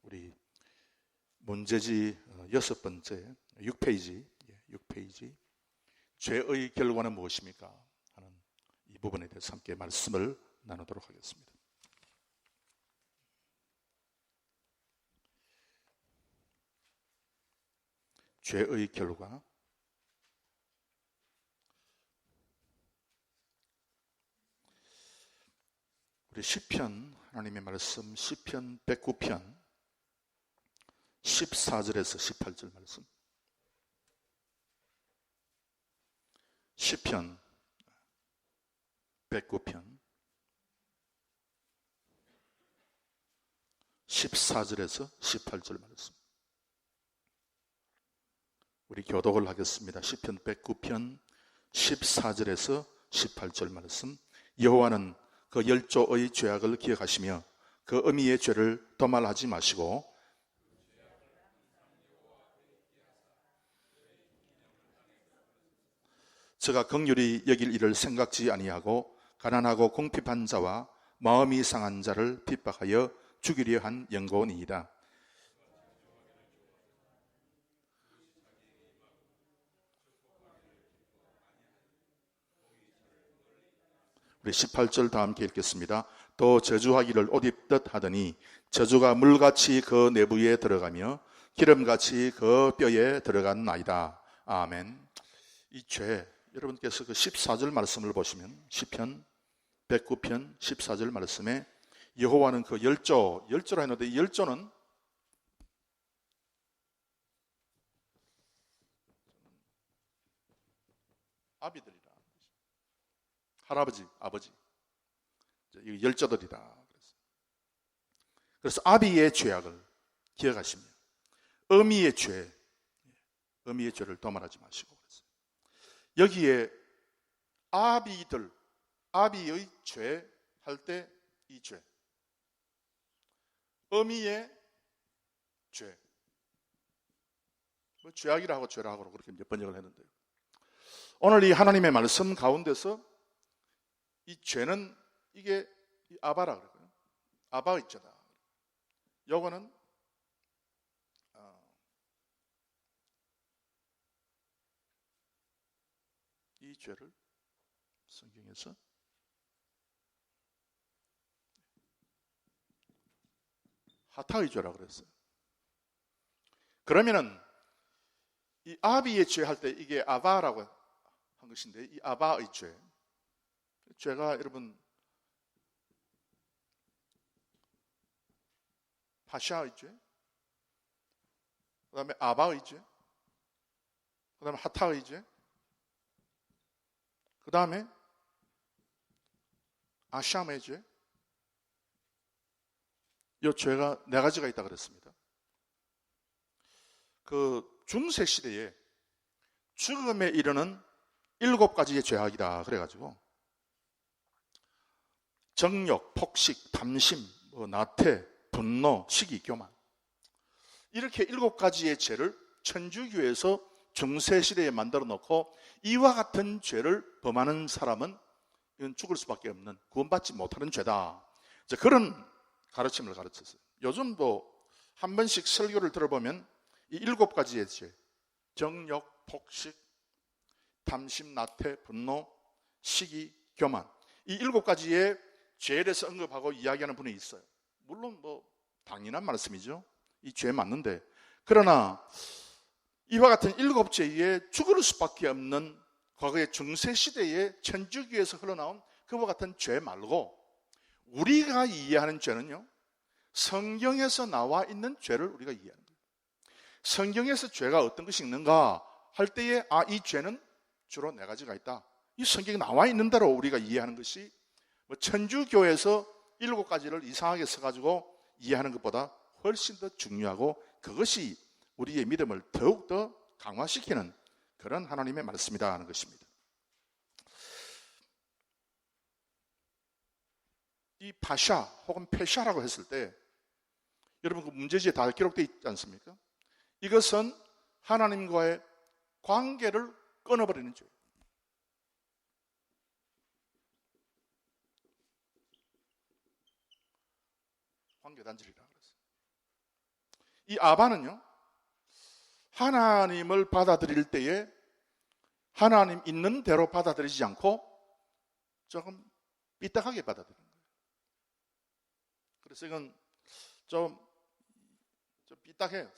우리 문제지 6번째 6페이지 죄의 결과는 무엇입니까? 하는 이 부분에 대해서 함께 말씀을 나누도록 하겠습니다. 죄의 결과. 우리 시편, 하나님의 말씀 시편 109편 14절에서 18절 말씀. 시편 109편 14절에서 18절 말씀. 우리 교독을 하겠습니다. 시편 109편 14절에서 18절 말씀. 여호와는 그 열조의 죄악을 기억하시며 그 어미의 죄를 도말하지 마시고 저가 긍휼히 여길 일을 생각지 아니하고 가난하고 궁핍한 자와 마음이 상한 자를 핍박하여 죽이려 한 영고니이다. 우리 18절 다 함께 읽겠습니다. 또 저주하기를 옷 입듯 하더니 저주가 물같이 그 내부에 들어가며 기름같이 그 뼈에 들어갔나이다. 아멘. 이 죄, 여러분께서 그 14절 말씀을 보시면 시편 109편 14절 말씀에 여호와는 그 열조라 했는데 이 열조는 아비들이다. 할아버지, 아버지, 열조들이다. 그래서 아비의 죄악을 기억하시며 어미의 죄를 도말하지 마시고 그랬어요. 여기에 아비의 죄 할 때 이 죄, 어미의 죄, 죄악이라 하고 죄라 하고 그렇게 이제 번역을 했는데요. 오늘 이 하나님의 말씀 가운데서 이 죄는 이게 아바라 그래요. 아바의 죄다. 요거는 이 죄를 성경에서 하타의 죄라고 그랬어요. 그러면은 이 아비의 죄 할 때 이게 아바라고 한 것인데 이 아바의 죄가 여러분 파샤의 죄, 그 다음에 아바의 죄, 그 다음에 하타의 죄, 그 다음에 아샴의 죄. 이 죄가 4가지가 있다 그랬습니다. 그 중세 시대에 죽음에 이르는 7가지의 죄악이다 그래가지고 정욕, 폭식, 담심, 나태, 분노, 시기, 교만, 이렇게 7가지의 죄를 천주교에서 중세시대에 만들어 놓고 이와 같은 죄를 범하는 사람은 이건 죽을 수밖에 없는, 구원받지 못하는 죄다, 그런 가르침을 가르쳤어요. 요즘도 한 번씩 설교를 들어보면 이 7가지의 죄, 정욕, 폭식, 담심, 나태, 분노, 시기, 교만, 이 7가지의 죄에 대해서 언급하고 이야기하는 분이 있어요. 물론 당연한 말씀이죠. 이 죄 맞는데, 그러나 이와 같은 7죄에 죽을 수밖에 없는 과거의 중세시대의 천주교에서 흘러나온 그와 같은 죄 말고 우리가 이해하는 죄는요, 성경에서 나와 있는 죄를 우리가 이해하는 거예요. 성경에서 죄가 어떤 것이 있는가 할 때에 이 죄는 주로 4가지가 있다. 이 성경에 나와 있는 대로 우리가 이해하는 것이 천주교에서 7가지를 이상하게 써가지고 이해하는 것보다 훨씬 더 중요하고 그것이 우리의 믿음을 더욱더 강화시키는 그런 하나님의 말씀이다 하는 것입니다. 이 파샤 혹은 페샤라고 했을 때 여러분 그 문제지에 다 기록되어 있지 않습니까? 이것은 하나님과의 관계를 끊어버리는 죄예요. 관계 단절이라 그랬어요. 이 아바는요, 하나님을 받아들일 때에 하나님 있는 대로 받아들이지 않고 조금 삐딱하게 받아들이는 거예요. 그래서 이건 좀 삐딱해요.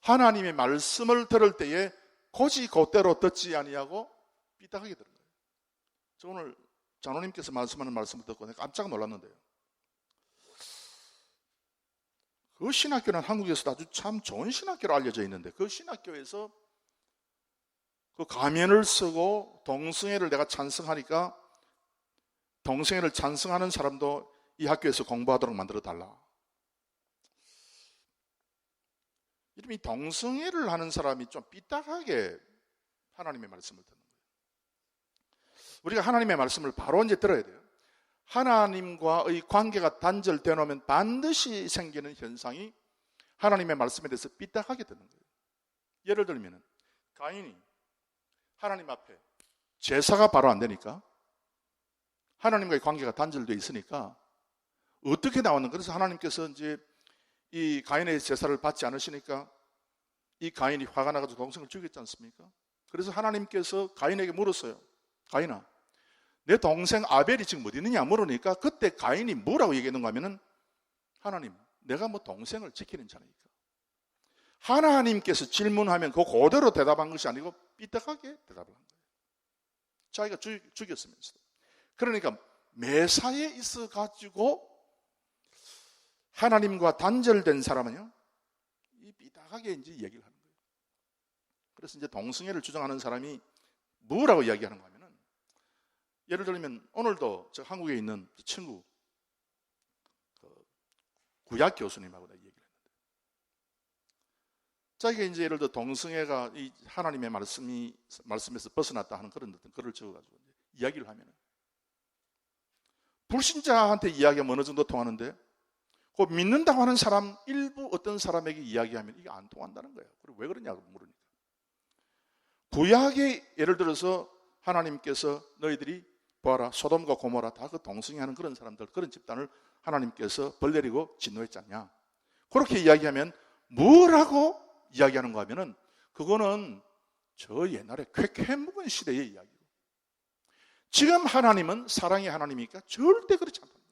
하나님의 말씀을 들을 때에 고지 곧대로 듣지 아니하고 삐딱하게 들은 거예요. 저 오늘 장로님께서 말씀하는 말씀을 듣고 내가 깜짝 놀랐는데요. 그 신학교는 한국에서도 아주 참 좋은 신학교로 알려져 있는데 그 신학교에서 그 가면을 쓰고 동성애를 내가 찬성하니까 동성애를 찬성하는 사람도 이 학교에서 공부하도록 만들어 달라. 이름이 동성애를 하는 사람이 좀 삐딱하게 하나님의 말씀을 듣는 거예요. 우리가 하나님의 말씀을 바로 이제 들어야 돼요. 하나님과의 관계가 단절되어 놓으면 반드시 생기는 현상이 하나님의 말씀에 대해서 삐딱하게 듣는 거예요. 예를 들면 가인이 하나님 앞에 제사가 바로 안 되니까 하나님과의 관계가 단절되어 있으니까 어떻게 나오는, 그래서 하나님께서 이제 이 가인의 제사를 받지 않으시니까 이 가인이 화가 나가지고 동생을 죽였지 않습니까? 그래서 하나님께서 가인에게 물었어요. 가인아, 내 동생 아벨이 지금 어디 있느냐 물으니까 그때 가인이 뭐라고 얘기했는가 하면은 하나님, 내가 뭐 동생을 지키는 자니까. 하나님께서 질문하면 그대로 대답한 것이 아니고 삐딱하게 대답을 한 거예요. 자기가 죽였으면서. 그러니까 매사에 있어 가지고 하나님과 단절된 사람은요, 이 삐딱하게 이제 얘기를 하는 거예요. 그래서 이제 동성애를 주장하는 사람이 뭐라고 이야기하는가 하면은, 예를 들면 오늘도 저 한국에 있는 친구 구약 교수님하고 내가 얘기를 했는데, 자기가 이제 예를 들어 동성애가 이 하나님의 말씀에서 벗어났다 하는 그런 어떤 글을 적어가지고 이야기를 하면은, 불신자한테 이야기하면 어느 정도 통하는데 그 믿는다고 하는 사람 일부 어떤 사람에게 이야기하면 이게 안 통한다는 거예요. 그리고 왜 그러냐고 물으니까, 구약에 예를 들어서 하나님께서 너희들이 보아라 소돔과 고모라 다 그 동성애하는 그런 사람들, 그런 집단을 하나님께서 벌 내리고 진노했지 않냐, 그렇게 이야기하면 뭐라고 이야기하는가 하면은 그거는 저 옛날에 쾌쾌 묵은 시대의 이야기고, 지금 하나님은 사랑의 하나님이니까 절대 그렇지 않다는 거예요.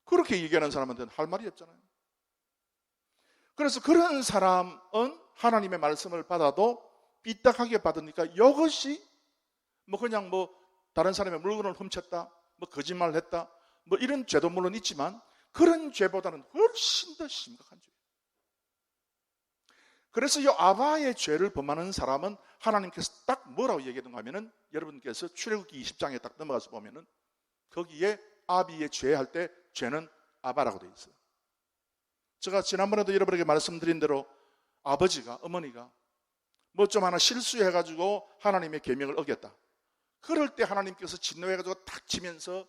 그렇게 얘기하는 사람한테는 할 말이 없잖아요. 그래서 그런 사람은 하나님의 말씀을 받아도 삐딱하게 받으니까 이것이 뭐 그냥 뭐 다른 사람의 물건을 훔쳤다, 뭐 거짓말을 했다, 뭐 이런 죄도 물론 있지만 그런 죄보다는 훨씬 더 심각한 죄예요. 그래서 이 아바의 죄를 범하는 사람은 하나님께서 딱 뭐라고 얘기하던가 하면은, 여러분께서 출애굽기 20장에 딱 넘어가서 보면은 거기에 아비의 죄 할 때 죄는 아바라고 되어 있어요. 제가 지난번에도 여러분에게 말씀드린 대로 아버지가, 어머니가 뭐 좀 하나 실수해가지고 하나님의 계명을 어겼다, 그럴 때 하나님께서 진노해가지고 탁 치면서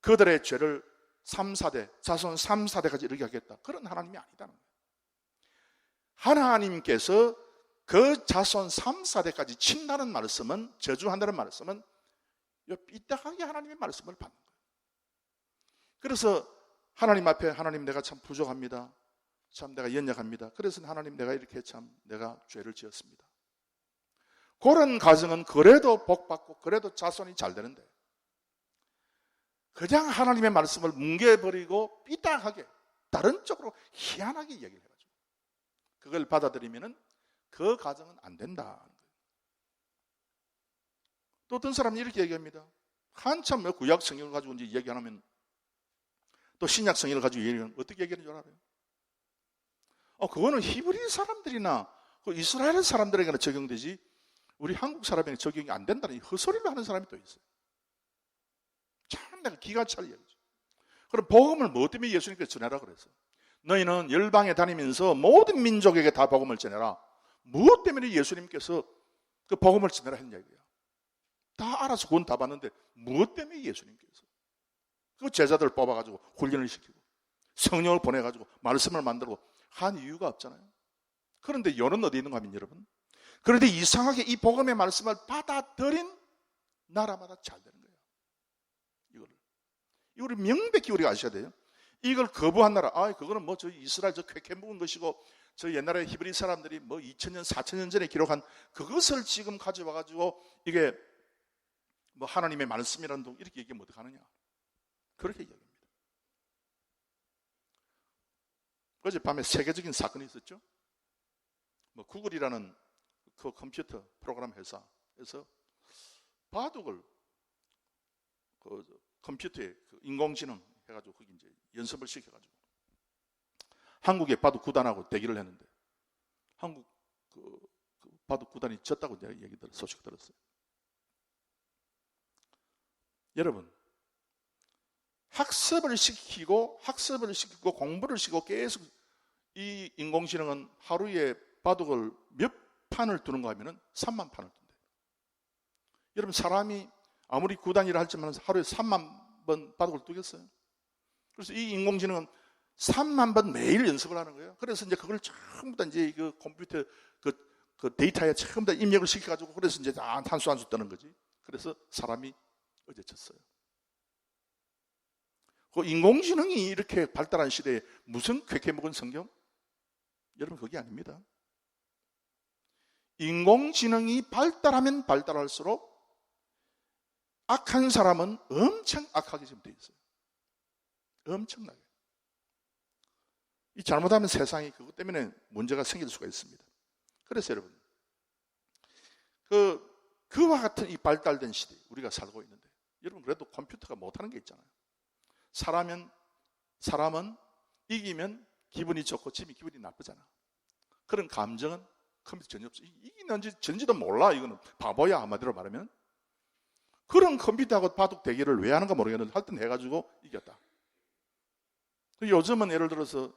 그들의 죄를 3, 4대, 자손 3, 4대까지 이르게 하겠다, 그런 하나님이 아니다는 거예요. 하나님께서 그 자손 3, 4대까지 친다는 말씀은, 저주한다는 말씀은 삐딱하게 하나님의 말씀을 받는 거예요. 그래서 하나님 앞에, 하나님 내가 참 부족합니다, 참 내가 연약합니다, 그래서 하나님 내가 이렇게 참 내가 죄를 지었습니다, 그런 가정은 그래도 복받고 그래도 자손이 잘 되는데, 그냥 하나님의 말씀을 뭉개버리고 삐딱하게 다른 쪽으로 희한하게 얘기를 해가지고 그걸 받아들이면은 그 가정은 안 된다. 또 어떤 사람은 이렇게 얘기합니다. 한참 구약 성경을 가지고 이제 얘기 안 하면 또 신약 성경을 가지고 얘기하면 어떻게 얘기하는 줄 알아요? 그거는 히브리 사람들이나 그 이스라엘 사람들에게는 적용되지 우리 한국 사람에게 적용이 안 된다는 헛소리를 하는 사람이 또 있어요. 참 내가 기가 찰 얘기죠. 그럼 복음을 뭐 때문에 예수님께서 전해라 그래서, 너희는 열방에 다니면서 모든 민족에게 다 복음을 전해라. 무엇 때문에 예수님께서 그 복음을 전해라 했냐 이거야. 다 알아서 구원 다 받는데 무엇 때문에 예수님께서 그 제자들 뽑아가지고 훈련을 시키고 성령을 보내가지고 말씀을 만들고 한 이유가 없잖아요. 그런데 요는 어디 있는가 하면, 여러분, 그런데 이상하게 이 복음의 말씀을 받아들인 나라마다 잘 되는 거예요. 이거를 명백히 우리가 아셔야 돼요. 이걸 거부한 나라, 그거는 뭐 저 이스라엘 저 쾌쾌 묵은 것이고 저 옛날에 히브리 사람들이 뭐 2000년, 4000년 전에 기록한 그것을 지금 가져와가지고 이게 뭐 하나님의 말씀이라는 동 이렇게 얘기하면 어떡하느냐. 그렇게 얘기합니다. 어젯밤에 세계적인 사건이 있었죠. 뭐 구글이라는 그 컴퓨터 프로그램 회사에서 바둑을 그 컴퓨터에 그 인공지능 해가지고 거기 이제 연습을 시켜가지고 한국의 바둑 구단하고 대기를 했는데 한국 그 바둑 구단이 졌다고 제가 소식 들었어요. 여러분, 학습을 시키고 공부를 시키고 계속 이 인공지능은 하루에 바둑을 몇 판을 두는가 하면은 3만 판을 둔대요. 여러분, 사람이 아무리 구단이라 할지만 하루에 3만 번 바둑을 두겠어요? 그래서 이 인공지능은 3만 번 매일 연습을 하는 거예요. 그래서 이제 그걸 전부 다 이제 그 컴퓨터 그 데이터에 전부 다 입력을 시켜가지고 그래서 이제 한 수 한 수 뜨는 거지. 그래서 사람이 어제 졌어요. 그 인공지능이 이렇게 발달한 시대에 무슨 쾌쾌 먹은 성경? 여러분, 그게 아닙니다. 인공지능이 발달하면 발달할수록 악한 사람은 엄청 악하게 지금 돼 있어요. 엄청나게. 이 잘못하면 세상이 그것 때문에 문제가 생길 수가 있습니다. 그래서 여러분, 그와 같은 이 발달된 시대 우리가 살고 있는데, 여러분 그래도 컴퓨터가 못하는 게 있잖아요. 사람은 이기면 기분이 좋고 지면 기분이 나쁘잖아. 그런 감정은 컴퓨터 전혀 없어. 이기는지 전지도 몰라. 이거는 바보야, 한마디로 말하면. 그런 컴퓨터하고 바둑 대결을 왜 하는가 모르겠는데 하여튼 해가지고 이겼다. 요즘은 예를 들어서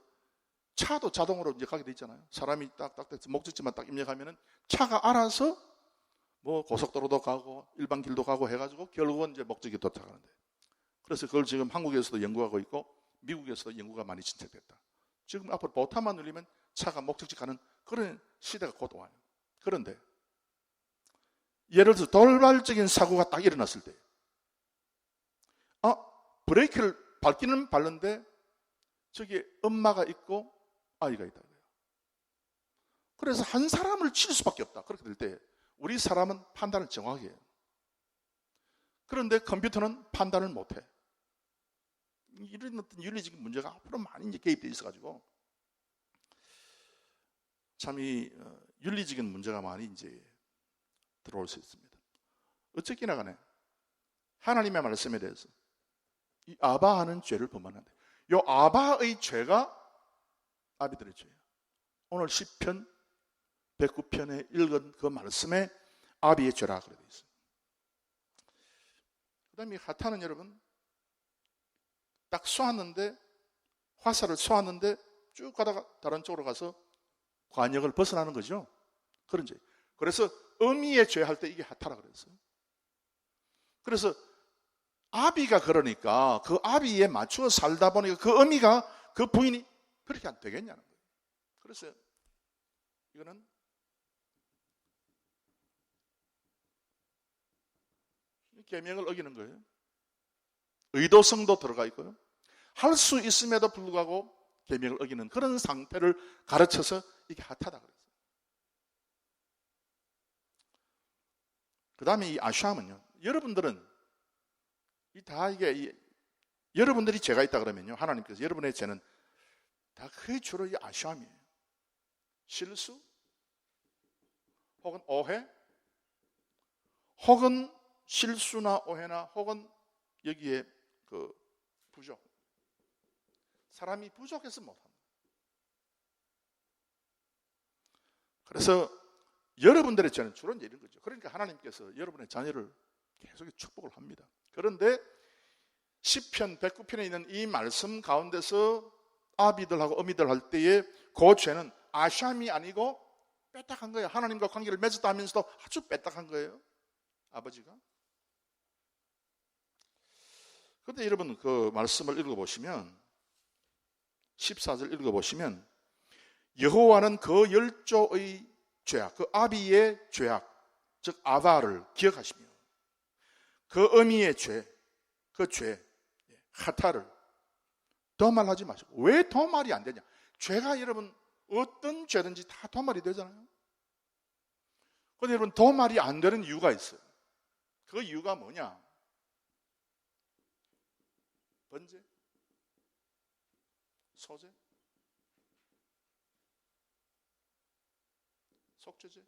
차도 자동으로 이제 가게 돼 있잖아요. 사람이 딱딱 돼서 목적지만 딱 입력하면은 차가 알아서 뭐 고속도로도 가고 일반 길도 가고 해가지고 결국은 이제 목적에 도착하는데. 그래서 그걸 지금 한국에서도 연구하고 있고 미국에서도 연구가 많이 진척됐다. 지금 앞으로 보타만 누르면 차가 목적지 가는 그런 시대가 곧 와요. 그런데 예를 들어서 돌발적인 사고가 딱 일어났을 때 브레이크를 밟기는 밟는데 저기 엄마가 있고 아이가 있다. 그래서 한 사람을 칠 수밖에 없다. 그렇게 될 때 우리 사람은 판단을 정확하게 해요. 그런데 컴퓨터는 판단을 못해. 이런 어떤 윤리적인 문제가 앞으로 많이 개입되어 있어가지고 참 이 윤리적인 문제가 많이 이제 들어올 수 있습니다. 어쨌거나 간에 하나님의 말씀에 대해서 이 아바하는 죄를 범하는데 이 아바의 죄가 아비들의 죄예요. 오늘 시편 109편에 읽은 그 말씀에 아비의 죄라 그래 되어 있어요. 그 다음에 하타는 여러분 딱 쏘았는데 화살을 쏘았는데 쭉 가다가 다른 쪽으로 가서 관역을 벗어나는 거죠. 그런 죄. 그래서 어미의 죄 할 때 이게 하타라 그랬어요. 그래서 아비가 그러니까 그 아비에 맞추어 살다 보니까 그 어미가 그 부인이 그렇게 안 되겠냐는 거예요. 그래서 이거는 계명을 어기는 거예요. 의도성도 들어가 있고요. 할 수 있음에도 불구하고 계명을 어기는 그런 상태를 가르쳐서 이게 하타다 그랬어요. 그 다음에 이 아샴은요. 여러분들은 여러분들이 죄가 있다 그러면요. 하나님께서 여러분의 죄는 다 거의 주로 이 아샴이에요. 실수, 혹은 오해, 혹은 실수나 오해나 혹은 여기에 그 부족. 사람이 부족해서 못합니다. 그래서 여러분들의 죄는 주로 이런 거죠. 그러니까 하나님께서 여러분의 자녀를 계속 축복을 합니다. 그런데 시편 109편에 있는 이 말씀 가운데서 아비들하고 어미들 할 때에 그 죄는 아샴이 아니고 빼딱한 거예요. 하나님과 관계를 맺었다 하면서도 아주 빼딱한 거예요. 아버지가. 그런데 여러분 그 말씀을 읽어보시면 14절 읽어보시면 여호와는 그 열조의 죄악, 그 아비의 죄악, 즉 아바를 기억하시며 그 어미의 죄, 그 죄, 하타를 더말하지 마시고. 왜 더말이 안 되냐? 죄가 여러분 어떤 죄든지 다 더말이 되잖아요. 그런데 여러분 더말이 안 되는 이유가 있어요. 그 이유가 뭐냐? 번제? 소제? 속죄제?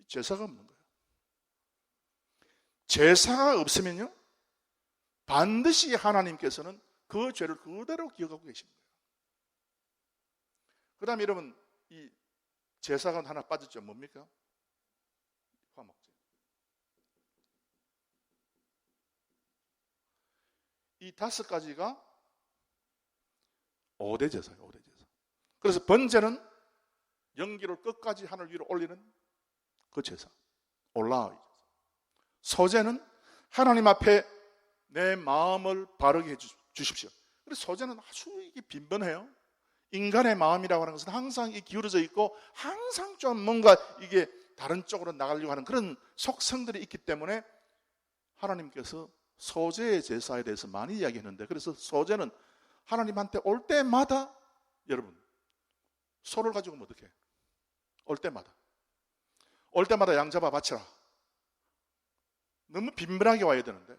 제사가 없는 거예요. 제사가 없으면요, 반드시 하나님께서는 그 죄를 그대로 기억하고 계신 거예요. 그 다음에 여러분, 이 제사가 하나 빠졌죠. 뭡니까? 화목제. 이 5가지가 5대 제사예요. 5대 제사. 그래서 번제는 연기를 끝까지 하늘 위로 올리는 그 제사, 올라의 제사. 소제는 하나님 앞에 내 마음을 바르게 해주십시오. 그래서 소제는 아주 이게 빈번해요. 인간의 마음이라고 하는 것은 항상 기울어져 있고 항상 좀 뭔가 이게 다른 쪽으로 나가려고 하는 그런 속성들이 있기 때문에 하나님께서 소제의 제사에 대해서 많이 이야기했는데, 그래서 소제는 하나님한테 올 때마다, 여러분 소를 가지고 오면 어떡해? 올 때마다 양 잡아 바쳐라. 너무 빈번하게 와야 되는데,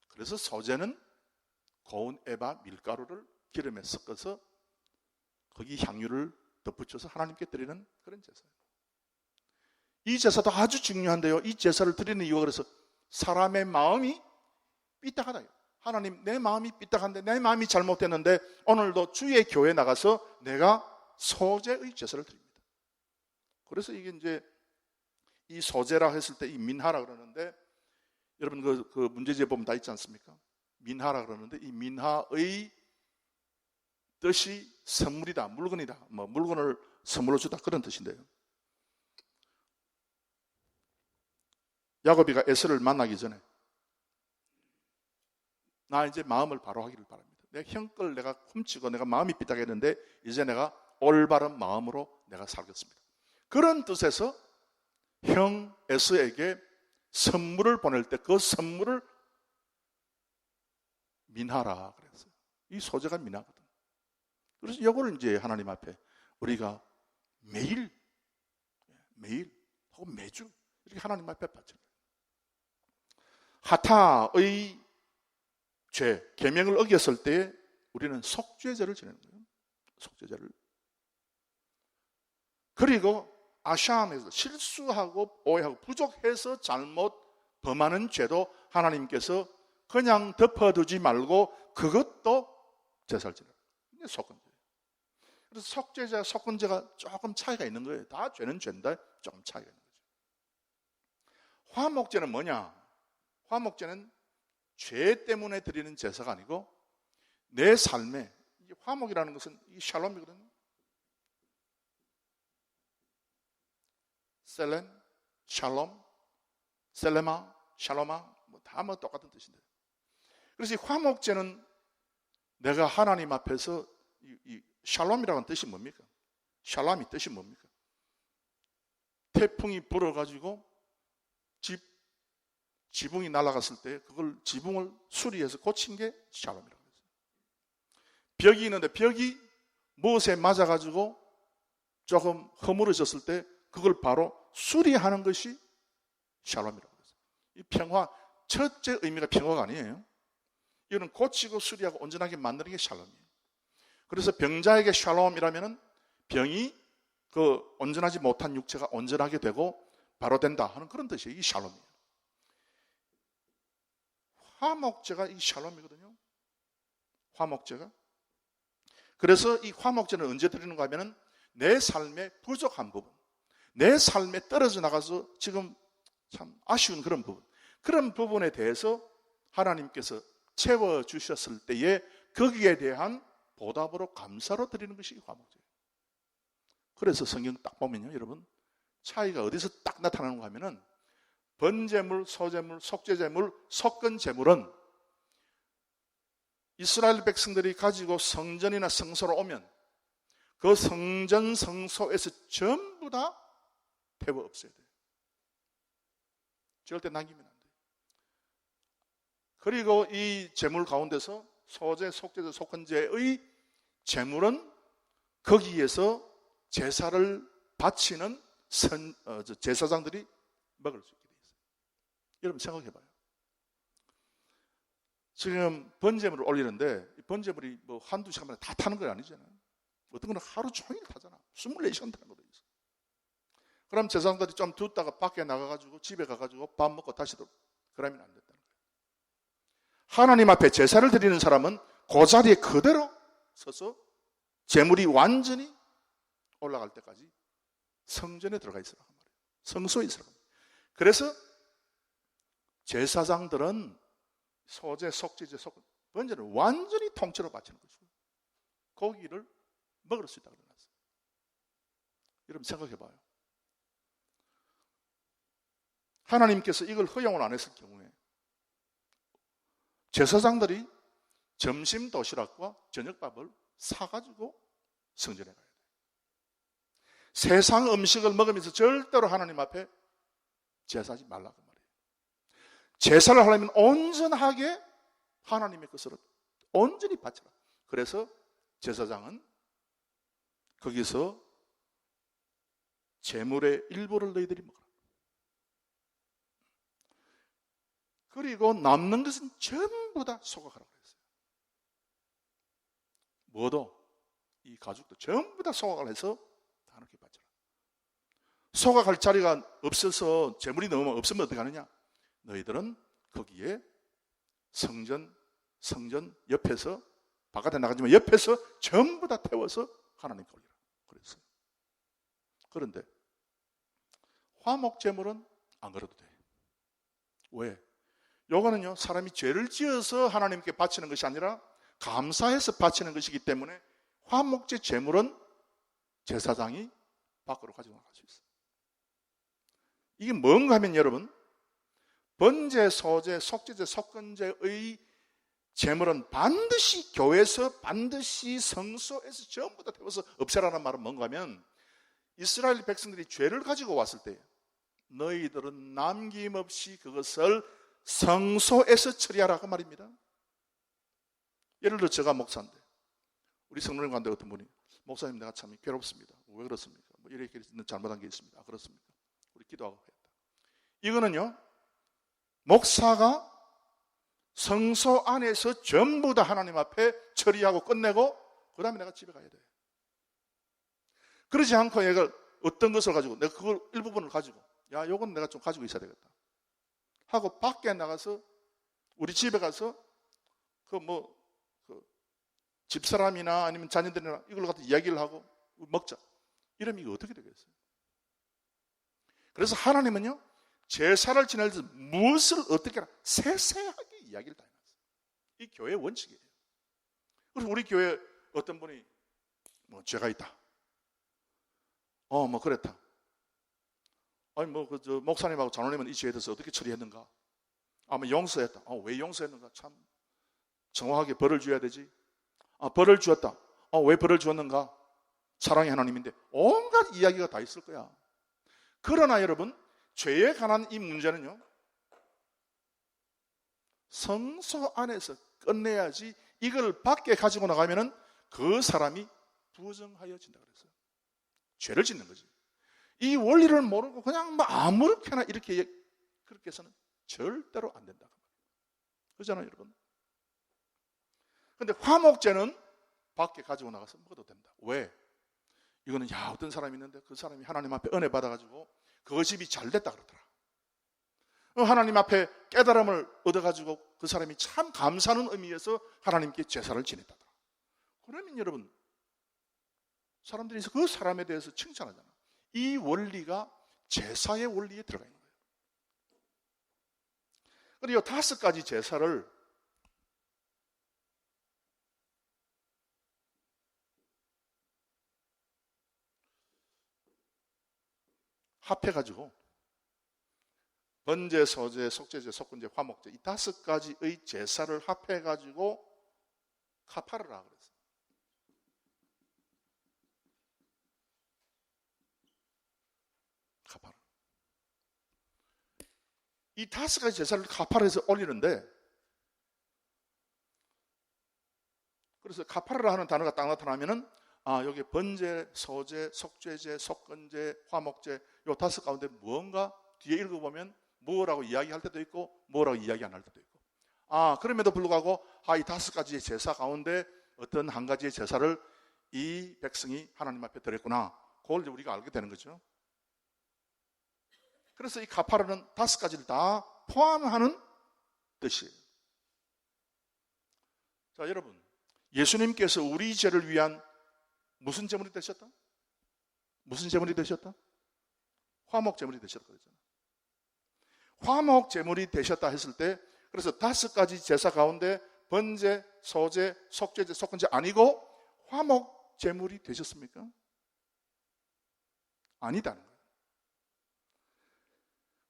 그래서 소제는 고운 에바 밀가루를 기름에 섞어서 거기 향유를 덧붙여서 하나님께 드리는 그런 제사예요. 이 제사도 아주 중요한데요, 이 제사를 드리는 이유가 그래서 사람의 마음이 삐딱하다. 하나님, 내 마음이 삐딱한데, 내 마음이 잘못됐는데 오늘도 주의 교회에 나가서 내가 소제의 제사를 드립니다. 그래서 이게 이제 이 소제라 했을 때 이 민하라 그러는데, 여러분 그 문제지에 보면 다 있지 않습니까? 민하라 그러는데 이 민하의 뜻이 선물이다, 물건이다, 뭐 물건을 선물로 주다, 그런 뜻인데요. 야곱이가 에서를 만나기 전에 나 이제 마음을 바로 하기를 바랍니다. 내 형걸 내가 훔치고 내가 마음이 삐딱했는데 이제 내가 올바른 마음으로 내가 살겠습니다. 그런 뜻에서 형 에서에게 선물을 보낼 때 그 선물을 민하라 그랬어요. 이 소재가 민하거든. 그래서 이거를 이제 하나님 앞에 우리가 매일 혹은 매주 이렇게 하나님 앞에 바쳐요. 하타의 죄, 계명을 어겼을 때 우리는 속죄제를 지내는 거예요. 속죄제를. 그리고 아샴에서 실수하고 오해하고 부족해서 잘못 범하는 죄도 하나님께서 그냥 덮어두지 말고 그것도 제사를 지내는 거예요. 속건제. 그래서 속죄제와 속건제가 조금 차이가 있는 거예요. 다 죄는 죄인데 조금 차이가 있는 거죠. 화목제는 뭐냐? 화목제는 죄 때문에 드리는 제사가 아니고 내 삶에, 화목이라는 것은 이 샬롬이거든요. 셀렘, 샬롬, 셀레마, 샬로마 다 똑같은 뜻인데, 그래서 이 화목제는 내가 하나님 앞에서 이 샬롬이라는 뜻이 뭡니까? 샬롬이 뜻이 뭡니까? 태풍이 불어가지고 지붕이 날아갔을 때 그걸 지붕을 수리해서 고친 게 샬롬이라고 했어요. 벽이 있는데 벽이 무엇에 맞아가지고 조금 허물어졌을 때 그걸 바로 수리하는 것이 샬롬이라고 했어요. 이 평화, 첫째 의미가 평화가 아니에요. 이거는 고치고 수리하고 온전하게 만드는 게 샬롬이에요. 그래서 병자에게 샬롬이라면은 병이 그 온전하지 못한 육체가 온전하게 되고 바로 된다 하는 그런 뜻이에요. 이 샬롬이에요. 화목제가 이 샬롬이거든요. 화목제가. 그래서 이 화목제는 언제 드리는가 하면은 내 삶의 부족한 부분, 내 삶에 떨어져 나가서 지금 참 아쉬운 그런 부분, 그런 부분에 대해서 하나님께서 채워주셨을 때에 거기에 대한 보답으로 감사로 드리는 것이 화목제예요. 그래서 성경 딱 보면요, 여러분, 차이가 어디서 딱 나타나는가 하면은 번제물, 소제물, 속죄제물, 속건제물은 이스라엘 백성들이 가지고 성전이나 성소로 오면 그 성전 성소에서 전부 다 태워 없애야 돼요. 절대 남기면 안 돼요. 그리고 이 제물 가운데서 소제, 속죄제, 속건제의 제물은 거기에서 제사를 바치는 제사장들이 먹을 수 있게 돼 있어요. 여러분 생각해봐요. 지금 번제물을 올리는데 번제물이 뭐 한두 시간 만에 다 타는 건 아니잖아요. 어떤 거는 하루 종일 타잖아. 24시간 타는 거도 있어. 그럼 제사장들이 좀 두다가 밖에 나가가지고 집에 가가지고 밥 먹고 다시 그러면 안 된다는 거예요. 하나님 앞에 제사를 드리는 사람은 그 자리에 그대로 서서 제물이 완전히 올라갈 때까지 성전에 들어가 있으라고 말이에요. 성소에 있으라고. 그래서 제사장들은 소제, 속죄제, 번제를 완전히 통째로 바치는 거죠. 고기를 먹을 수 있다고 그러놨어요. 여러분 생각해봐요. 하나님께서 이걸 허용을 안 했을 경우에 제사장들이 점심 도시락과 저녁밥을 사가지고 성전에 가야 돼요. 세상 음식을 먹으면서 절대로 하나님 앞에 제사하지 말라고 말이에요. 제사를 하려면 온전하게 하나님의 것으로 온전히 바쳐라. 그래서 제사장은 거기서 제물의 일부를 너희들이 먹어라. 그리고 남는 것은 전부 다 소각하라고 했어요. 뭐도 이 가죽도 전부 다 소각을 해서 다 이렇게 바쳐라. 소각할 자리가 없어서 제물이 너무 없으면 어떻게 하느냐? 너희들은 거기에 성전 옆에서 바깥에 나가지만 옆에서 전부 다 태워서 하나님께 올리라 그랬어요. 그런데 화목 제물은 안 그래도 돼. 왜? 요거는요 사람이 죄를 지어서 하나님께 바치는 것이 아니라 감사해서 바치는 것이기 때문에 화목제 제물은 제사장이 밖으로 가지고 나갈 수 있어요. 이게 뭔가 하면 여러분 번제, 소제, 속죄제, 속건제의 제물은 반드시 교회에서 반드시 성소에서 전부 다 태워서 없애라는 말은 뭔가 하면 이스라엘 백성들이 죄를 가지고 왔을 때 너희들은 남김없이 그것을 성소에서 처리하라고 말입니다. 예를 들어 제가 목사인데 우리 성도님 가운데 어떤 분이 목사님 내가 참 괴롭습니다. 왜 그렇습니까? 뭐 이렇게 잘못한 게 있습니다. 그렇습니까? 우리 기도하고 했다. 이거는요 목사가 성소 안에서 전부 다 하나님 앞에 처리하고 끝내고 그 다음에 내가 집에 가야 돼. 그러지 않고 얘가 어떤 것을 가지고 내가 그걸 일부분을 가지고 야 요건 내가 좀 가지고 있어야 되겠다 하고 밖에 나가서 우리 집에 가서 집사람이나 아니면 자녀들이나 이걸 갖다 이야기를 하고 먹자 이러면 이거 어떻게 되겠어요? 그래서 하나님은요 제사를 지낼 때 무엇을 어떻게 하라 세세하게 이야기를 다 해놨어요. 이 교회의 원칙이에요. 그래서 우리 교회 어떤 분이 뭐 죄가 있다. 뭐 그랬다. 아니 목사님하고 장로님은 이 죄에 대해서 어떻게 처리했는가? 아마 용서했다. 왜 용서했는가? 참 정확하게 벌을 줘야 되지. 벌을 주었다. 왜 벌을 주었는가? 사랑의 하나님인데 온갖 이야기가 다 있을 거야. 그러나 여러분 죄에 관한 이 문제는요 성소 안에서 끝내야지 이걸 밖에 가지고 나가면은 그 사람이 부정하여진다 그랬어요. 죄를 짓는 거지. 이 원리를 모르고 그냥 아무렇게나 이렇게 그렇게 해서는 절대로 안 된다. 그렇잖아요, 여러분. 근데 화목제는 밖에 가지고 나가서 먹어도 된다. 왜? 이거는 어떤 사람이 있는데 그 사람이 하나님 앞에 은혜 받아가지고 그 집이 잘 됐다 그러더라. 하나님 앞에 깨달음을 얻어가지고 그 사람이 참 감사하는 의미에서 하나님께 제사를 지냈다더라. 그러면 여러분 사람들이 그 사람에 대해서 칭찬하잖아. 이 원리가 제사의 원리에 들어가 있는 거예요. 그리고 5가지 제사를 합해가지고 번제, 소제, 속죄제, 속건제, 화목제 이 5가지의 제사를 합해가지고 카파르라 그랬어요. 카파르. 이 5가지 제사를 카파르에서 올리는데, 그래서 카파르라 하는 단어가 딱 나타나면은 여기 번제, 소제, 속죄제, 속건제, 화목제 요 5 가운데 무언가 뒤에 읽어보면 뭐라고 이야기할 때도 있고 뭐라고 이야기 안 할 때도 있고, 그럼에도 불구하고 이 5가지의 제사 가운데 어떤 한 가지의 제사를 이 백성이 하나님 앞에 드렸구나, 그걸 이제 우리가 알게 되는 거죠. 그래서 이 카파르는 5가지를 다 포함하는 뜻이에요. 자, 여러분, 예수님께서 우리 죄를 위한 무슨 제물이 되셨다? 무슨 제물이 되셨다? 화목 제물이 되셨다 그랬잖아요. 화목 제물이 되셨다 했을 때, 그래서 5가지 제사 가운데 번제, 소제, 속죄제, 속건제 아니고 화목 제물이 되셨습니까? 아니다는 거예요.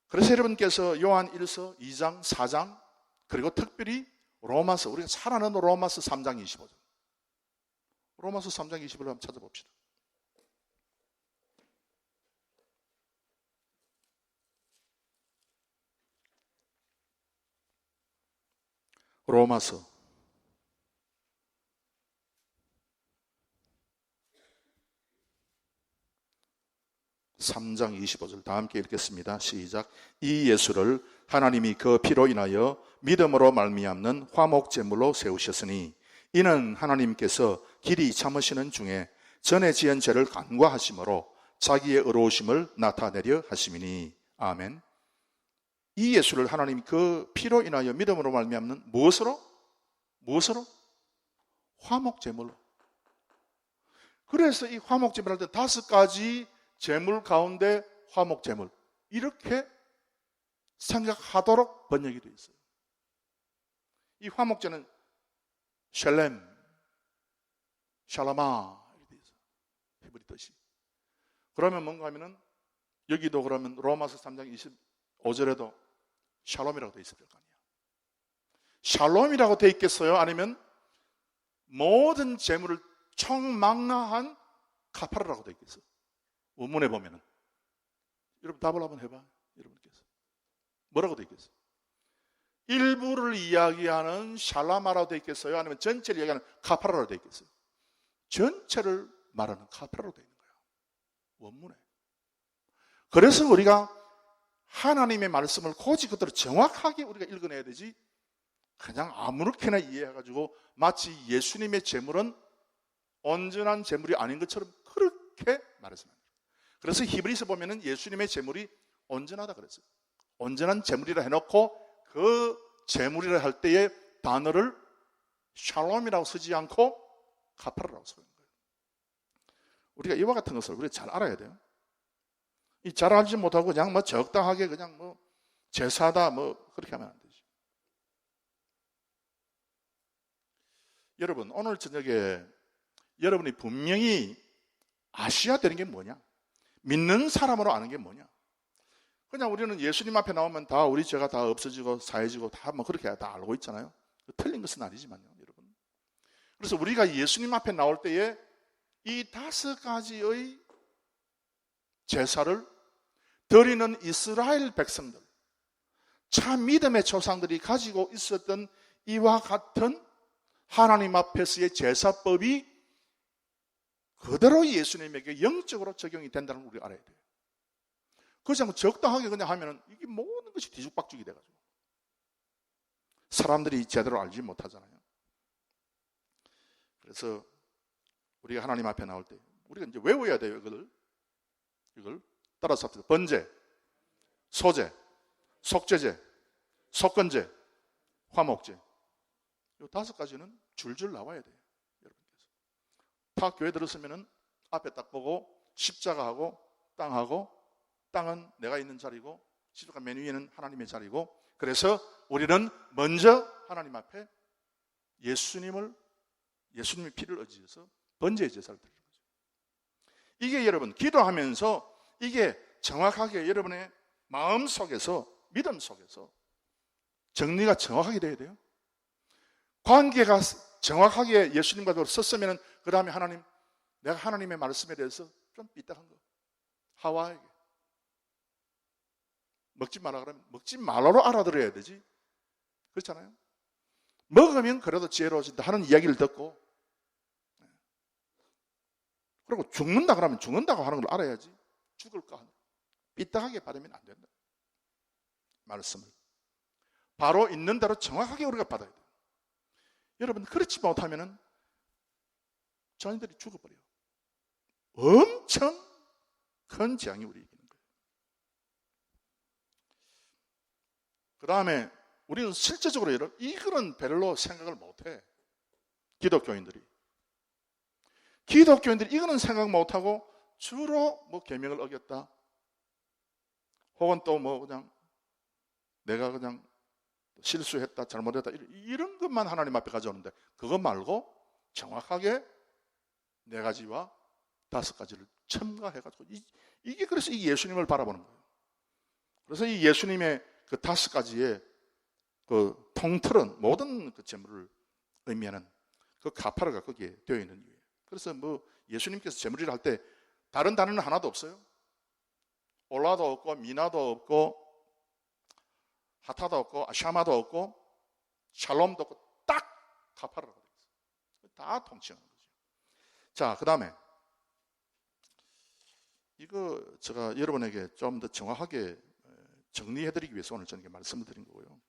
그래서 여러분께서 요한 1서 2장 4장 그리고 특별히 로마서, 우리가 잘 아는 로마서 3장 25절, 로마서 3장 20을 한번 찾아봅시다. 로마서 3장 25절 다 함께 읽겠습니다. 시작. 이 예수를 하나님이 그 피로 인하여 믿음으로 말미암는 화목 제물로 세우셨으니 이는 하나님께서 길이 참으시는 중에 전에 지은 죄를 간과하심으로 자기의 의로우심을 나타내려 하심이니. 아멘. 이 예수를 하나님이 그 피로 인하여 믿음으로 말미암는 무엇으로? 화목 제물로. 그래서 이 화목 제물 할 때 5가지 제물 가운데 화목 제물, 이렇게 생각하도록 번역이 되어 있어요. 이 화목제는 샬렘, 샬라마 이렇게 되어 있어요. 히브리 뜻이. 그러면 뭔가 하면은 여기도 그러면 로마서 3장 25절에도 샬롬이라고 되어 있을 거 아니야. 샬롬이라고 되어 있겠어요? 아니면 모든 재물을 총망라한 카파르라고 되어 있겠어요? 원문에 보면은. 여러분 답을 한번 해봐. 여러분께서 뭐라고 되어 있겠어요? 일부를 이야기하는 샬라마라고 되어 있겠어요? 아니면 전체를 이야기하는 카파라로 되어 있겠어요? 전체를 말하는 카파라로 되어 있는 거예요, 원문에. 그래서 우리가 하나님의 말씀을 고지 그대로 정확하게 우리가 읽어내야 되지, 그냥 아무렇게나 이해해가지고 마치 예수님의 제물은 온전한 제물이 아닌 것처럼 그렇게 말했습니다. 그래서 히브리서 보면은 예수님의 제물이 온전하다 그랬어요. 온전한 제물이라 해놓고 그 제물이라 할 때의 단어를 샬롬이라고 쓰지 않고 카파르라고 쓰는 거예요. 우리가 이와 같은 것을 우리가 잘 알아야 돼요. 이 잘 알지 못하고 그냥 적당하게 그냥 제사다 그렇게 하면 안 되지. 여러분, 오늘 저녁에 여러분이 분명히 아셔야 되는 게 뭐냐? 믿는 사람으로 아는 게 뭐냐? 그냥 우리는 예수님 앞에 나오면 다 우리 죄가 다 없어지고 사해지고 다 그렇게 다 알고 있잖아요. 틀린 것은 아니지만요, 여러분. 그래서 우리가 예수님 앞에 나올 때에 이 5가지의 제사를 드리는 이스라엘 백성들, 참 믿음의 조상들이 가지고 있었던 이와 같은 하나님 앞에서의 제사법이 그대로 예수님에게 영적으로 적용이 된다는 걸 우리가 알아야 돼요. 그렇지 않고 적당하게 그냥 하면 이게 모든 것이 뒤죽박죽이 돼가지고 사람들이 제대로 알지 못하잖아요. 그래서 우리가 하나님 앞에 나올 때 우리가 이제 외워야 돼요. 이걸 따라서 합시다. 번제, 소제, 속죄제, 속건제, 화목제. 이 5가지는 줄줄 나와야 돼요. 여러분께서 다 교회 들었으면은 앞에 딱 보고 십자가하고 땅하고, 땅은 내가 있는 자리고 십자가 맨 위에는 하나님의 자리고, 그래서 우리는 먼저 하나님 앞에 예수님의 피를 의지해서 번제의 제사를 드리는 거죠. 이게 여러분 기도하면서 이게 정확하게 여러분의 마음 속에서, 믿음 속에서 정리가 정확하게 돼야 돼요. 관계가 정확하게 예수님과 썼으면 그 다음에 하나님, 내가 하나님의 말씀에 대해서 좀 삐딱한 거. 하와에게 먹지 마라 그러면 먹지 말라로 알아들어야 되지. 그렇잖아요. 먹으면 그래도 지혜로워진다 하는 이야기를 듣고, 그리고 죽는다 그러면 죽는다고 하는 걸 알아야지. 죽을까 하는 삐딱하게 받으면 안 된다. 말씀을 바로 있는 대로 정확하게 우리가 받아야 돼요. 여러분, 그렇지 못하면 자녀들이 죽어버려요. 엄청 큰 재앙이 우리에게 있는 거예요. 그 다음에 우리는 실제적으로 이거는 별로 생각을 못해. 기독교인들이 이거는 생각 못하고 주로 뭐 계명을 어겼다, 혹은 또 뭐 그냥 내가 그냥 실수했다, 잘못했다, 이런 것만 하나님 앞에 가져오는데, 그것 말고 정확하게 4가지와 5가지를 첨가해가지고, 이게 그래서 이 예수님을 바라보는 거예요. 그래서 이 예수님의 그 5가지의 그 통틀은 모든 그 재물을 의미하는 그 가파르가 거기에 되어 있는 이유예요. 그래서 뭐 예수님께서 재물이라 할 때 다른 단어는 하나도 없어요. 올라도 없고 미나도 없고 하타도 없고 샤마도 없고 샬롬도 없고 딱 가파르라고 되어 있어요. 다 통치하는 거죠. 자, 그 다음에 이거 제가 여러분에게 좀 더 정확하게 정리해드리기 위해서 오늘 저녁에 말씀을 드린 거고요.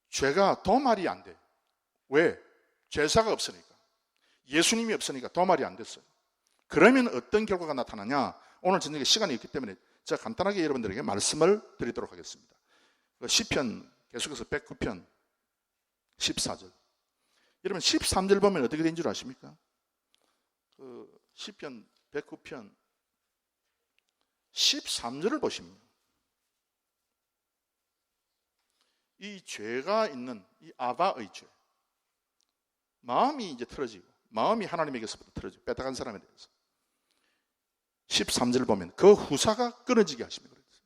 죄가 도말이 안 돼. 왜? 제사가 없으니까. 예수님이 없으니까 도말이 안 됐어요. 그러면 어떤 결과가 나타나냐? 오늘 저녁에 시간이 있기 때문에 제가 간단하게 여러분들에게 말씀을 드리도록 하겠습니다. 시편 계속해서 109편 14절. 여러분 13절 보면 어떻게 된 줄 아십니까? 시편 109편 13절을 보시면 이 죄가 있는 이 아바의 죄, 마음이 이제 틀어지고, 마음이 하나님에게서부터 틀어지고, 뺏어간 사람에 대해서 13절 보면 그 후사가 끊어지게 하시며 그랬어요.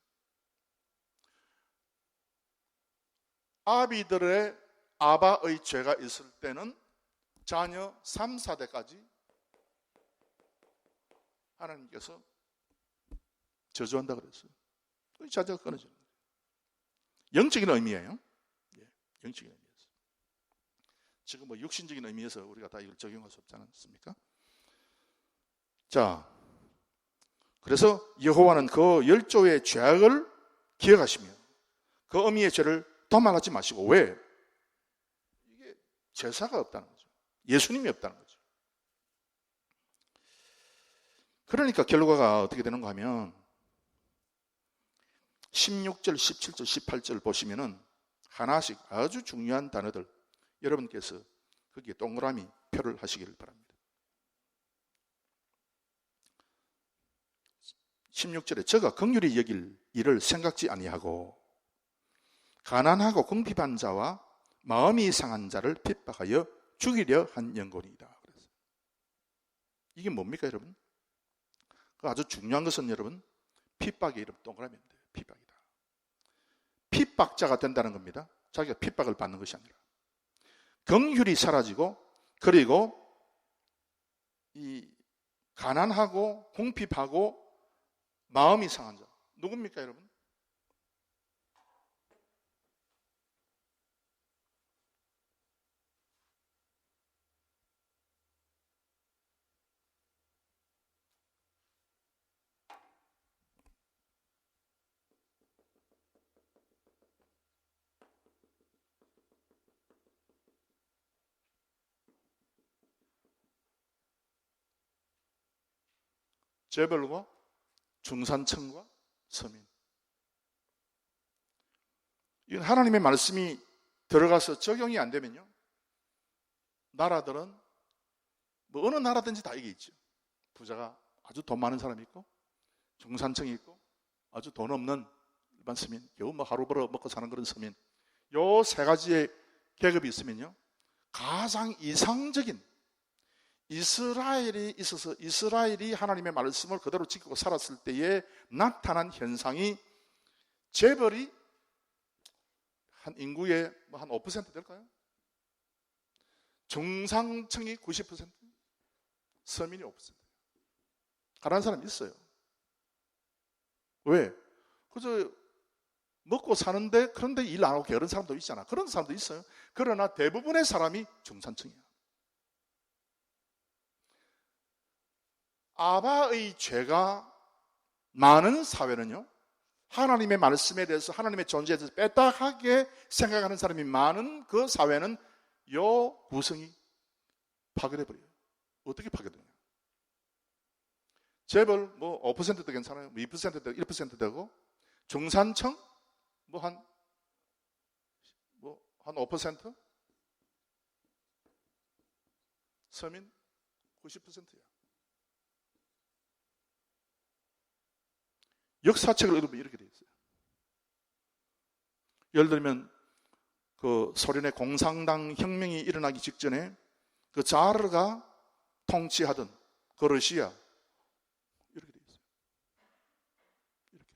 아비들의 아바의 죄가 있을 때는 자녀 3, 4대까지 하나님께서 저주한다 그랬어요. 그 자녀가 끊어지는 거예요. 영적인 의미예요. 예, 영적인 의미에서. 지금 뭐 육신적인 의미에서 우리가 다 이걸 적용할 수 없지 않습니까? 자, 그래서 여호와는 그 10조의 죄악을 기억하시며 그 어미의 죄를 도말하지 마시고. 왜? 이게 제사가 없다는 거죠. 예수님이 없다는 거죠. 그러니까 결과가 어떻게 되는가 하면 16절, 17절, 18절 보시면은 하나씩 아주 중요한 단어들 여러분께서 거기에 동그라미 표를 하시기를 바랍니다. 16절에 저가 긍휼히 여길 일을 생각지 아니하고 가난하고 궁핍한 자와 마음이 상한 자를 핍박하여 죽이려 한 영혼이다. 그래서 이게 뭡니까 여러분? 아주 중요한 것은 여러분, 핍박의 이름 동그라미입니다. 핍박이다. 핍박자가 된다는 겁니다. 자기가 핍박을 받는 것이 아니라. 긍휼이 사라지고, 그리고 이 가난하고 궁핍하고 마음이 상한 자, 누굽니까 여러분? 재벌과 중산층과 서민. 이건 하나님의 말씀이 들어가서 적용이 안 되면요, 나라들은 뭐 어느 나라든지 다 이게 있죠. 부자가 아주 돈 많은 사람이 있고, 중산층이 있고, 아주 돈 없는 일반 서민, 겨우 뭐 하루 벌어 먹고 사는 그런 서민. 요 3가지의 계급이 있으면요, 가장 이상적인 이스라엘이 있어서 이스라엘이 하나님의 말씀을 그대로 지키고 살았을 때에 나타난 현상이, 재벌이 한 인구의 한 5% 될까요? 중상층이 90%, 서민이 5%. 가난한 사람이 있어요. 왜? 그저 먹고 사는데 그런데 일 안 하고 게으른 사람도 있잖아. 그런 사람도 있어요. 그러나 대부분의 사람이 중산층이야. 아바의 죄가 많은 사회는요, 하나님의 말씀에 대해서, 하나님의 존재에 대해서 빼딱하게 생각하는 사람이 많은 그 사회는 요 구성이 파괴돼 버려요. 어떻게 파괴되냐? 재벌 뭐 5%도 괜찮아요. 2%도 1% 되고, 중산층 한 5%? 서민 90%야. 역사책을 읽으면 이렇게 되어 있어요. 예를 들면 그 소련의 공산당 혁명이 일어나기 직전에 그 자르가 통치하던 그 러시아 이렇게 되어 있어요. 이렇게.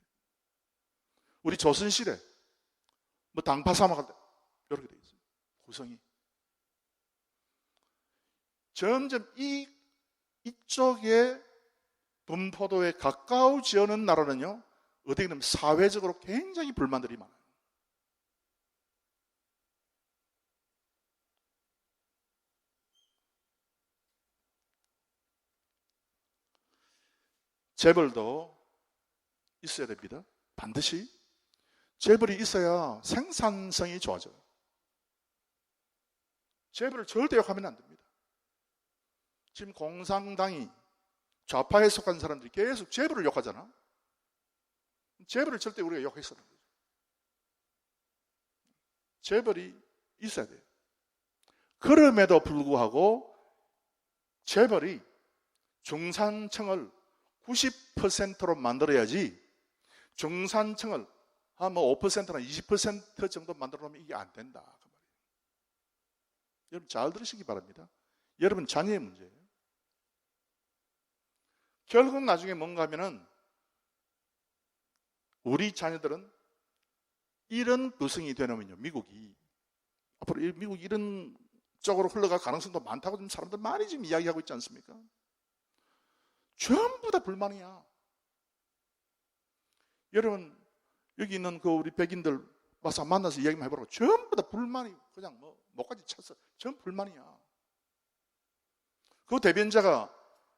우리 조선시대 뭐 당파 사막할 때 이렇게 되어 있어요. 구성이. 점점 이쪽에 분포도에 가까워지는 나라는요, 어떻게 보면 사회적으로 굉장히 불만들이 많아요. 재벌도 있어야 됩니다. 반드시. 재벌이 있어야 생산성이 좋아져요. 재벌을 절대 욕하면 안 됩니다. 지금 공산당이 좌파에 속한 사람들이 계속 재벌을 욕하잖아. 재벌을 절대 우리가 욕해서는 안 되죠. 재벌이 있어야 돼요. 그럼에도 불구하고 재벌이 중산층을 90%로 만들어야지, 중산층을 한 5%나 20% 정도 만들어 놓으면 이게 안 된다. 그 말이에요. 여러분 잘 들으시기 바랍니다. 여러분 자녀의 문제예요. 결국 나중에 뭔가 하면은 우리 자녀들은 이런 구성이 되냐면요, 미국이 앞으로 미국이 이런 쪽으로 흘러갈 가능성도 많다고 지금 사람들 많이 지금 이야기하고 있지 않습니까? 전부 다 불만이야. 여러분 여기 있는 그 우리 백인들 와서 만나서 이야기만 해보라고. 전부 다 불만이 그냥 뭐 목까지 찼어. 전 불만이야. 그 대변자가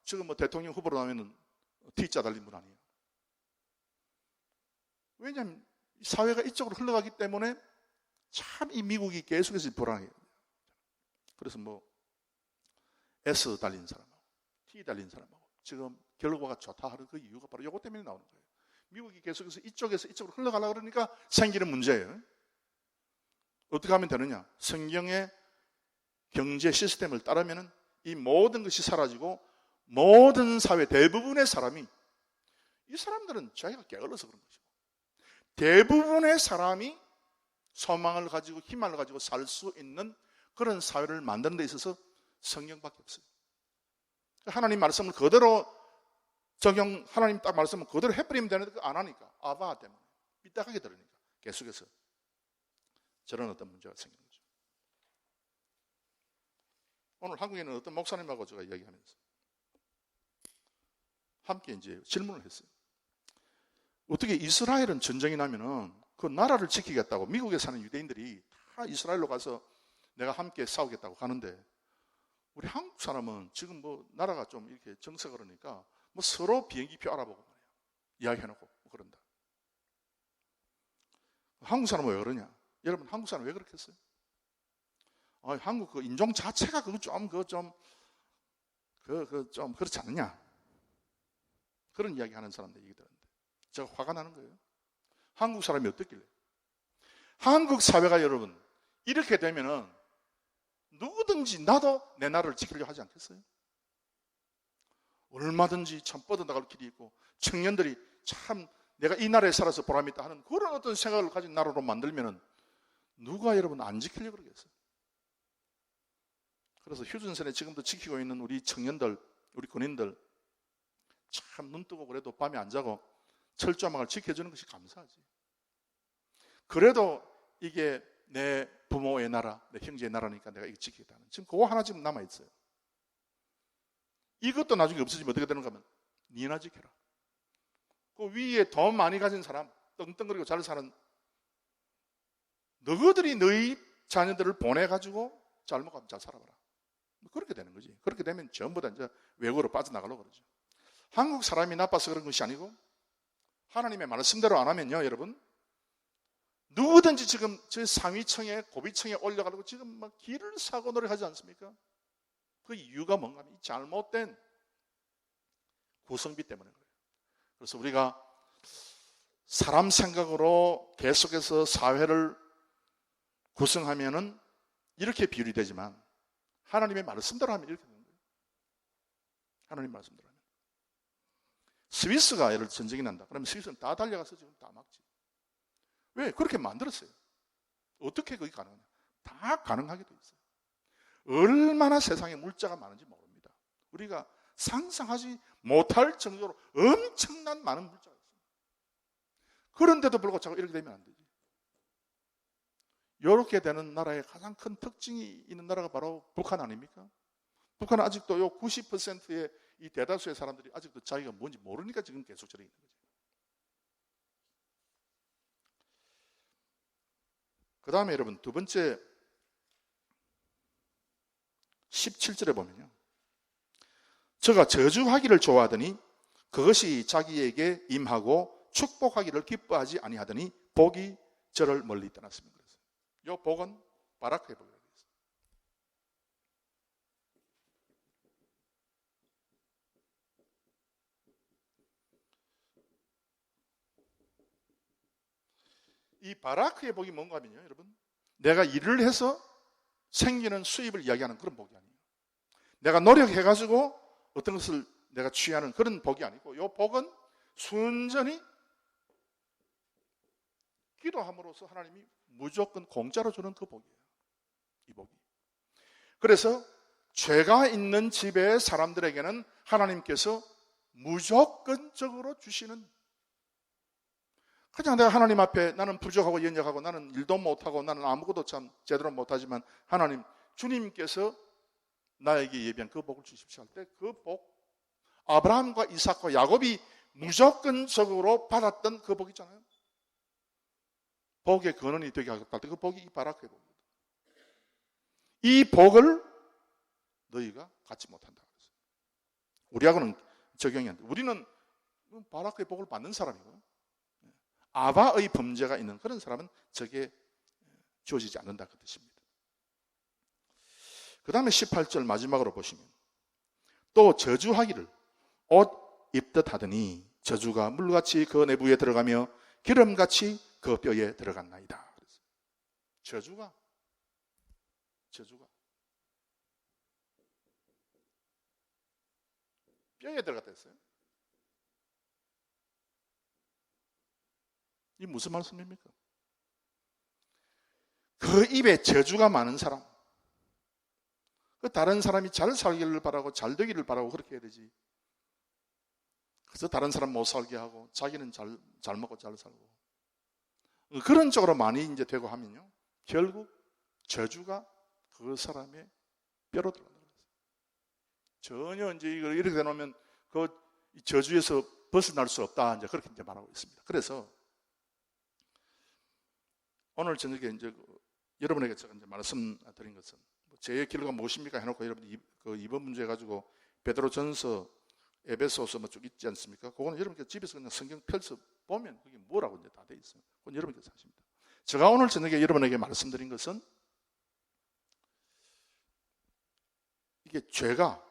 지금 뭐 대통령 후보로 나오면은 T자 달린 분 아니에요. 왜냐하면 사회가 이쪽으로 흘러가기 때문에 참 이 미국이 계속해서 불안해요. 그래서 뭐 S 달린 사람하고 T 달린 사람하고 지금 결과가 좋다 하는 그 이유가 바로 이것 때문에 나오는 거예요. 미국이 계속해서 이쪽에서 이쪽으로 흘러가려고 그러니까 생기는 문제예요. 어떻게 하면 되느냐? 성경의 경제 시스템을 따르면 이 모든 것이 사라지고 모든 사회 대부분의 사람이, 이 사람들은 자기가 게을러서 그런 거죠. 대부분의 사람이 소망을 가지고 희망을 가지고 살 수 있는 그런 사회를 만드는 데 있어서 성경밖에 없어요. 하나님 말씀을 그대로 하나님 딱 말씀을 그대로 해버리면 되는데 안 하니까, 아바 때문에 삐딱하게 들으니까 계속해서 저런 어떤 문제가 생기는 거죠. 오늘 한국에 있는 어떤 목사님하고 제가 이야기하면서 함께 이제 질문을 했어요. 어떻게 이스라엘은 전쟁이 나면은 그 나라를 지키겠다고 미국에 사는 유대인들이 다 이스라엘로 가서 내가 함께 싸우겠다고 가는데, 우리 한국 사람은 지금 뭐 나라가 좀 이렇게 정세 그러니까 뭐 서로 비행기표 알아보고 말이야. 이야기해놓고 뭐 그런다. 한국 사람은 왜 그러냐? 여러분 한국 사람 왜 그렇게 했어요? 한국 그 인종 자체가 좀 그렇지 않느냐? 그런 이야기 하는 사람들 얘기 들었는데 제가 화가 나는 거예요. 한국 사람이 어떻길래? 한국 사회가 여러분 이렇게 되면은 누구든지 나도 내 나라를 지키려고 하지 않겠어요? 얼마든지 참 뻗어나갈 길이 있고 청년들이 참 내가 이 나라에 살아서 보람이 있다 하는 그런 어떤 생각을 가진 나라로 만들면은 누가 여러분 안 지키려고 그러겠어요? 그래서 휴전선에 지금도 지키고 있는 우리 청년들, 우리 군인들 참 눈 뜨고 그래도 밤에 안 자고 철조망을 지켜주는 것이 감사하지. 그래도 이게 내 부모의 나라, 내 형제의 나라니까 내가 이거 지키겠다는. 지금 그거 하나 지금 남아있어요. 이것도 나중에 없어지면 어떻게 되는가 하면 니나 지켜라. 그 위에 돈 많이 가진 사람, 떵떵거리고 잘 사는 너희들이 너희 자녀들을 보내가지고 잘 먹으면 잘 살아봐라. 그렇게 되는 거지. 그렇게 되면 전부 다 이제 외국으로 빠져나가려고 그러죠. 한국 사람이 나빠서 그런 것이 아니고 하나님의 말씀대로 안 하면요, 여러분, 누구든지 지금 저 상위층에 고비층에 올려가지고 지금 막 길을 사고 노력하지 않습니까? 그 이유가 뭔가 하면 이 잘못된 구성비 때문에 그래요. 그래서 우리가 사람 생각으로 계속해서 사회를 구성하면은 이렇게 비율이 되지만 하나님의 말씀대로 하면 이렇게 되는 거예요. 하나님 말씀대로 하면. 스위스가 예를 전쟁이 난다. 그러면 스위스는 다 달려가서 지금 다 막지. 왜? 그렇게 만들었어요. 어떻게 그게 가능하냐? 다 가능하게 돼 있어요. 얼마나 세상에 물자가 많은지 모릅니다. 우리가 상상하지 못할 정도로 엄청난 많은 물자가 있습니다. 그런데도 불구하고 자꾸 이렇게 되면 안 되지. 이렇게 되는 나라의 가장 큰 특징이 있는 나라가 바로 북한 아닙니까? 북한은 아직도 요 90%의 이 대다수의 사람들이 아직도 자기가 뭔지 모르니까 지금 계속 저렇게 있는 거죠. 그 다음에 여러분 두 번째 17절에 보면요. 저가 저주하기를 좋아하더니 그것이 자기에게 임하고 축복하기를 기뻐하지 아니하더니 복이 저를 멀리 떠났습니다. 이 복은 바라크의 복이라고 했어요. 이 바라크의 복이 뭔가 하면요, 여러분, 내가 일을 해서 생기는 수입을 이야기하는 그런 복이 아니에요. 내가 노력해가지고 어떤 것을 내가 취하는 그런 복이 아니고, 이 복은 순전히 기도함으로써 하나님이 무조건 공짜로 주는 그 복이에요. 이 복이. 그래서 죄가 있는 집의 사람들에게는 하나님께서 무조건적으로 주시는, 그냥 내가 하나님 앞에 나는 부족하고 연약하고 나는 일도 못하고 나는 아무것도 참 제대로 못하지만 하나님, 주님께서 나에게 예비한 그 복을 주십시오 할 때 그 복, 아브라함과 이삭과 야곱이 무조건적으로 받았던 그 복 있잖아요. 복의 근원이 되게 하겠다 할 때 그 복이 바라크의 복입니다. 이 복을 너희가 갖지 못한다. 우리하고는 적용이 안 돼. 우리는 바라크의 복을 받는 사람이고요. 아바의 범죄가 있는 그런 사람은 저게 주어지지 않는다 그 뜻입니다. 그 다음에 18절 마지막으로 보시면 또 저주하기를 옷 입듯 하더니 저주가 물같이 그 내부에 들어가며 기름같이 그 뼈에 들어갔나이다. 저주가 뼈에 들어갔다 했어요. 이 무슨 말씀입니까? 그 입에 저주가 많은 사람, 그 다른 사람이 잘 살기를 바라고 잘 되기를 바라고 그렇게 해야 되지. 그래서 다른 사람 못 살게 하고 자기는 잘 먹고 잘 살고 그런 쪽으로 많이 이제 되고 하면요, 결국 저주가 그 사람의 뼈로 들어간다. 전혀 이제 이렇게 되놓으면 그 저주에서 벗어날 수 없다. 이제 그렇게 이제 말하고 있습니다. 그래서 오늘 저녁에 이제 여러분에게 제가 이제 말씀드린 것은 제 길가 무엇입니까? 해놓고 여러분 그 이번 문제 가지고 베드로전서, 에베소서 쭉 있지 않습니까? 그거는 여러분께 집에서 그냥 성경 펼쳐 보면 그게 뭐라고 이제 다 돼 있어요. 그건 여러분께서 하십니다. 제가 오늘 저녁에 여러분에게 말씀드린 것은 이게 죄라고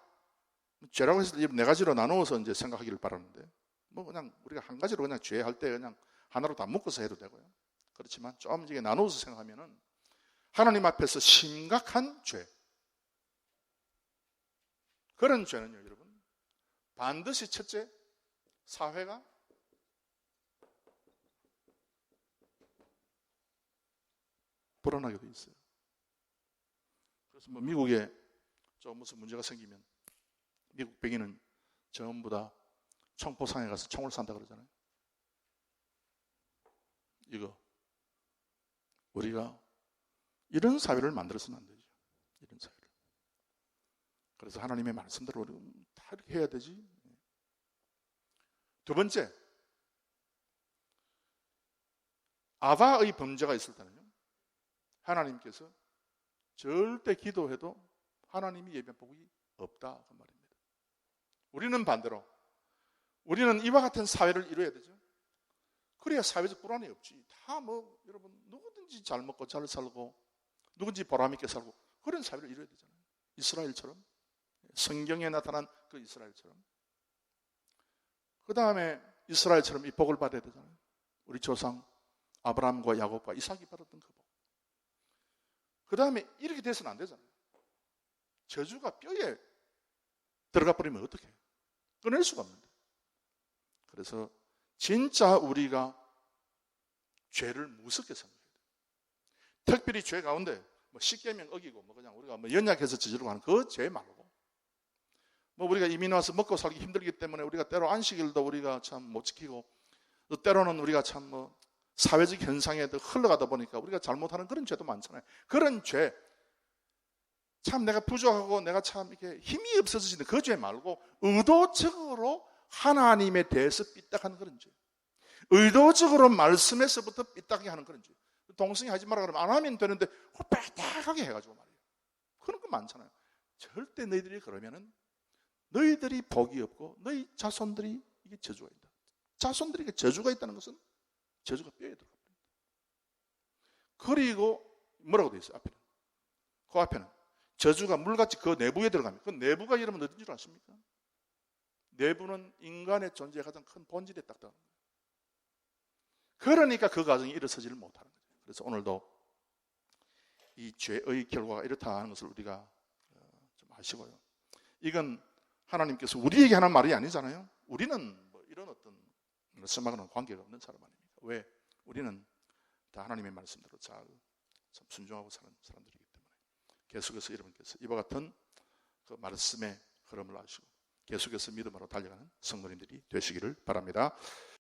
해서 네 가지로 나누어서 이제 생각하기를 바라는데, 뭐 그냥 우리가 한 가지로 그냥 죄할 때 그냥 하나로 다 묶어서 해도 되고요. 그렇지만 좀 이게 나누어서 생각하면은 하나님 앞에서 심각한 죄, 그런 죄는요, 여러분, 반드시 첫째 사회가 불안하게 돼 있어요. 그래서 뭐 미국에 좀 무슨 문제가 생기면 미국 백인은 전부 다 총포상에 가서 총을 싼다 그러잖아요. 이거 우리가 이런 사회를 만들어서는 안 되죠. 이런 사회를. 그래서 하나님의 말씀대로 다 이렇게 해야 되지. 두 번째, 아바의 범죄가 있을 때는요, 하나님께서 절대 기도해도 하나님이 예배 복이 없다 그 말입니다. 우리는 반대로, 우리는 이와 같은 사회를 이루어야 되죠. 그래야 사회적 불안이 없지. 다 여러분 누구든지 잘 먹고 잘 살고 누구든지 보람있게 살고 그런 사회를 이루어야 되잖아요. 이스라엘처럼, 성경에 나타난 그 이스라엘처럼. 그 다음에 이스라엘처럼 이 복을 받아야 되잖아요. 우리 조상 아브라함과 야곱과 이삭이 받았던 그 복. 그 다음에 이렇게 돼서는 안 되잖아요. 저주가 뼈에 들어가 버리면 어떡해? 끊을 수가 없는데. 그래서 진짜 우리가 죄를 무섭게 생각해야 돼요. 특별히 죄 가운데 십계명 어기고 그냥 우리가 연약해서 저지르고 하는 그 죄 말고, 우리가 이민 와서 먹고 살기 힘들기 때문에 우리가 때로 안식일도 우리가 참 못 지키고, 또 때로는 우리가 참 사회적 현상에 흘러가다 보니까 우리가 잘못하는 그런 죄도 많잖아요. 그런 죄, 참 내가 부족하고 내가 참 이렇게 힘이 없어지는 그 죄 말고 의도적으로 하나님에 대해서 삐딱한 그런 죄, 의도적으로 말씀에서부터 삐딱하게 하는 그런 죄. 동성애 하지 마라 그러면 안 하면 되는데 삐딱하게 해가지고 말이에요. 그런 거 많잖아요. 절대 너희들이 그러면은 너희들이 복이 없고 너희 자손들이 이게 저주가 있다. 자손들에게 저주가 있다는 것은 저주가 뼈에 들어갑니다. 그리고 뭐라고 되어 있어요? 앞에는, 그 앞에는 저주가 물같이 그 내부에 들어갑니다. 그 내부가 여러분 어딘 줄 아십니까? 내부는 인간의 존재의 가장 큰 본질에 딱 들어가는 거예요. 그러니까 그 과정이 일어서지를 못하는 거죠. 그래서 오늘도 이 죄의 결과가 이렇다 하는 것을 우리가 좀 아시고요. 이건 하나님께서 우리에게 하는 말이 아니잖아요. 우리는 이런 어떤 말씀하고는 관계가 없는 사람 아닙니까? 왜? 우리는 다 하나님의 말씀대로 잘 순종하고 사는 사람들이기 때문에 계속해서 여러분께서 이와 같은 그 말씀의 흐름을 아시고 계속해서 믿음으로 달려가는 성도님들이 되시기를 바랍니다.